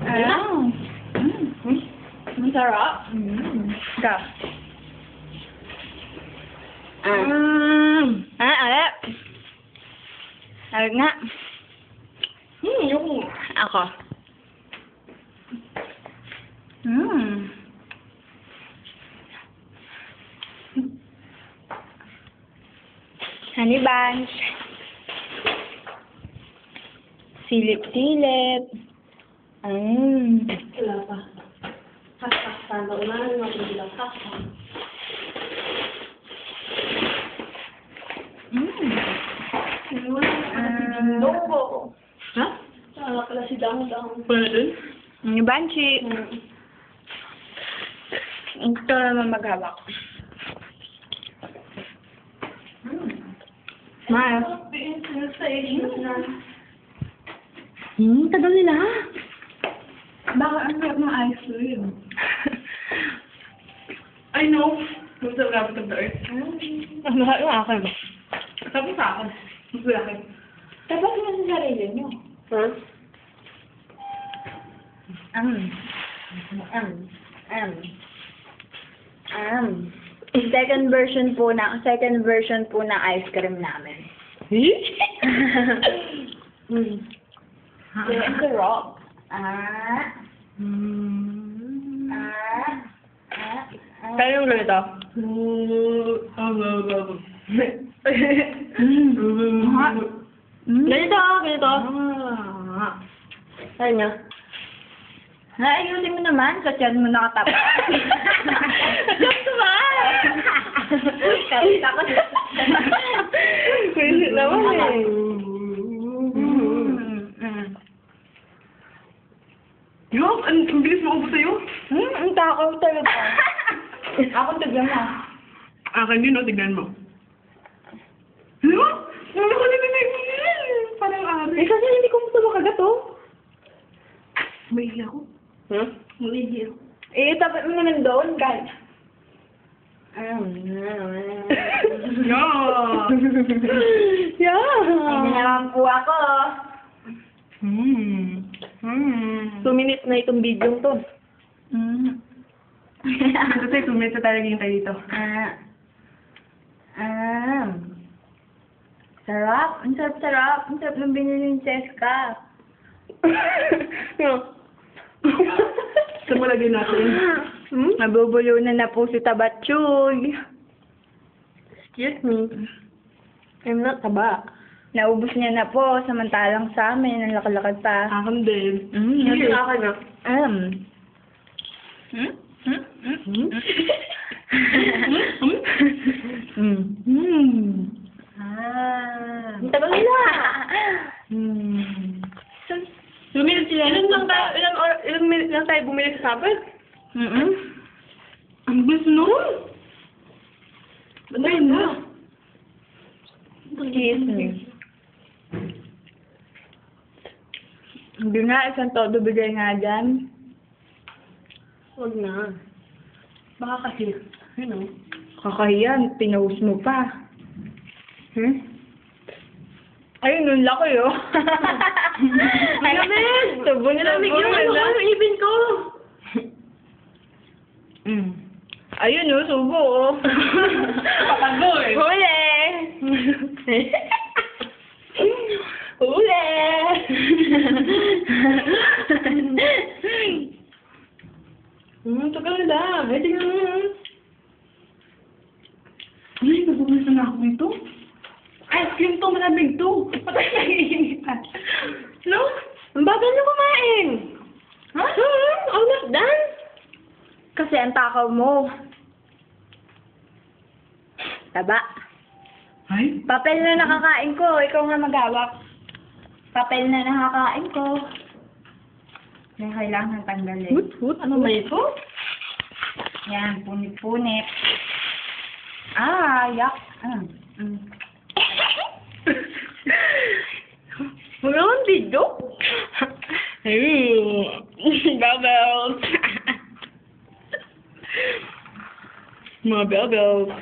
Ano? Masarap. Ka. Alep. Alep nga. Yung... Ako. Honey buns. Silip-silip. Wala pa. Hashtag sana unahan natin bilang hashtag. Wala na pala si Dingdongo. Ha? Wala pala si Dang-Dang. Wala dun? Yung banshi. Ito naman maghawak. Mahal. Tagal nila. Baka ang sarap ng ice cream. I know. Mas sarap of the earth. Ang mahal yung akin. Sabi sa akin. Mas malaki. Dapat naman sa sarili nyo. Ha? Second version po na ice cream namin. Ang sarap. Kaya yung ganito? Ganito. Kaya niya? Ayusin mo naman, sa tiyan mo nakatap. Gusto ba? Kahit ako. Pwede naman eh. Yup, ang bilis mo upo sa'yo. Ang takaw talaga. Ako tignan mo. Akin din, no? Tignan mo. Yup! Ano ko nilinig mo yan? Parang ari. Kasi hindi ko gusto makagat, oh. Maihi ako. Huh? Maihi ako. Tapat mo naman doon, guys. Yeah! Hindi naman po ako. 2 minutes na itong video to. Kasi 2 minutes na talaga yung tayo dito. Sarap. Ang sarap-sarap. Ang sarap ng binili ni Cheska. Saan mo lagay natin? Nabubulunan na po si Tabatchoy. Excuse me. I'm not taba. Naubos niya na po, samantalang sa amin, ang lakad-lakad pa. Akin din. Sige. Akin na. Ang tagal nila. 2 minutes sila. Ilang minutes lang tayo bumili sa sabag? Ang bilis nun. Banday na. Excuse me. Hindi nga, isang todo bigay nga dyan. Huwag na. Baka kasi, Kakahiyan, pinost mo pa. Ayun, nun laki, oh. Malamig! Tubo na Malamig yung ibin ko. Ayun, oh, subo, oh. Patago eh. Huli! Huli! Tagal na. Ay, tingnan mo. Ay, nagugulis na ako nito. Ice cream to, malamig to. Patay na iinitan. No? Ang bagal na kumain! Ha? Almost done. Kasi ang takaw mo. Taba. Ay? Papel na nakakain ko. Ikaw nga maghawak. Papel na nakakain ko. May kailangan tanggalin. Ano ba ito? Yan, punit-punit. Yak. Wala akong video. Bubbles. Mga bubbles.